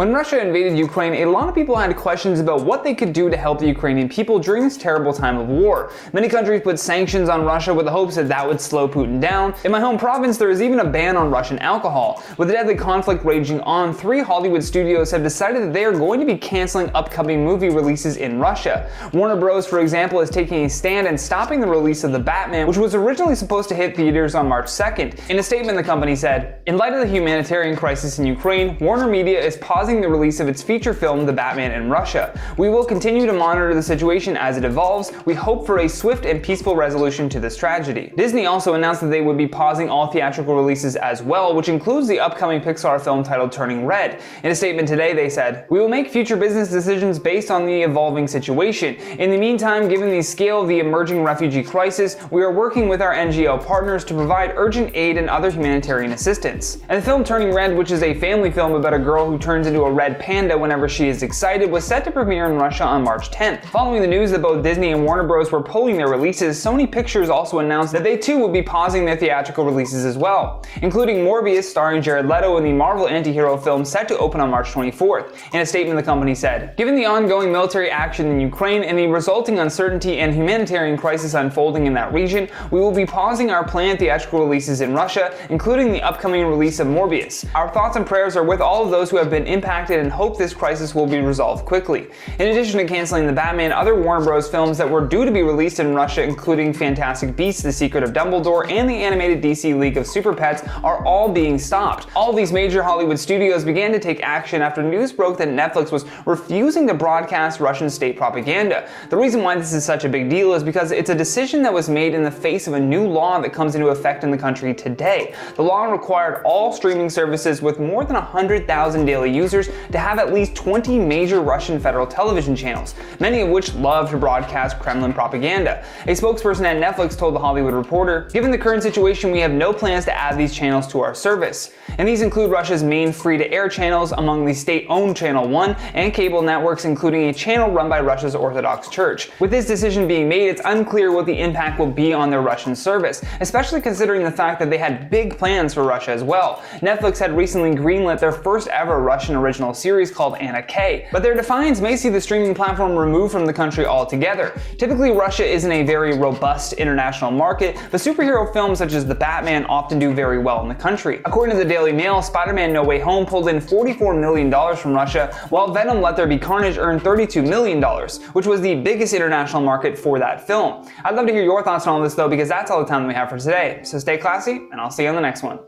When Russia invaded Ukraine, a lot of people had questions about what they could do to help the Ukrainian people during this terrible time of war. Many countries put sanctions on Russia with the hopes that that would slow Putin down. In my home province, there is even a ban on Russian alcohol. With the deadly conflict raging on, 3 Hollywood studios have decided that they are going to be canceling upcoming movie releases in Russia. Warner Bros., for example, is taking a stand and stopping the release of The Batman, which was originally supposed to hit theaters on March 2nd. In a statement, the company said, "In light of the humanitarian crisis in Ukraine, Warner Media is pausing the release of its feature film The Batman in Russia. We will continue to monitor the situation as it evolves. We hope for a swift and peaceful resolution to this tragedy." Disney also announced that they would be pausing all theatrical releases as well, which includes the upcoming Pixar film titled Turning Red. In a statement today, they said, "We will make future business decisions based on the evolving situation. In the meantime, given the scale of the emerging refugee crisis, we are working with our NGO partners to provide urgent aid and other humanitarian assistance." And the film Turning Red, which is a family film about a girl who turns into a red panda whenever she is excited, was set to premiere in Russia on March 10th. Following the news that both Disney and Warner Bros. Were pulling their releases, Sony Pictures also announced that they too would be pausing their theatrical releases as well, including Morbius starring Jared Leto in the Marvel anti-hero film set to open on March 24th. In a statement, the company said, "Given the ongoing military action in Ukraine and the resulting uncertainty and humanitarian crisis unfolding in that region, we will be pausing our planned theatrical releases in Russia, including the upcoming release of Morbius. Our thoughts and prayers are with all of those who have been impacted and hope this crisis will be resolved quickly." In addition to canceling The Batman, other Warner Bros. Films that were due to be released in Russia, including Fantastic Beasts: The Secret of Dumbledore and the animated DC League of Super Pets, are all being stopped. All these major Hollywood studios began to take action after news broke that Netflix was refusing to broadcast Russian state propaganda. The reason why this is such a big deal is because it's a decision that was made in the face of a new law that comes into effect in the country today. The law required all streaming services with more than 100,000 daily users to have at least 20 major Russian federal television channels, many of which love to broadcast Kremlin propaganda. A spokesperson at Netflix told The Hollywood Reporter, "Given the current situation, we have no plans to add these channels to our service." And these include Russia's main free-to-air channels, among the state-owned Channel 1, and cable networks, including a channel run by Russia's Orthodox Church. With this decision being made, it's unclear what the impact will be on their Russian service, especially considering the fact that they had big plans for Russia as well. Netflix had recently greenlit their first ever Russian original series called Anna K, but their defiance may see the streaming platform removed from the country altogether. Typically, Russia isn't a very robust international market, but superhero films such as The Batman often do very well in the country. According to the Daily Mail, Spider-Man No Way Home pulled in $44 million from Russia, while Venom Let There Be Carnage earned $32 million, which was the biggest international market for that film. I'd love to hear your thoughts on all this though, because that's all the time that we have for today. So stay classy, and I'll see you on the next one.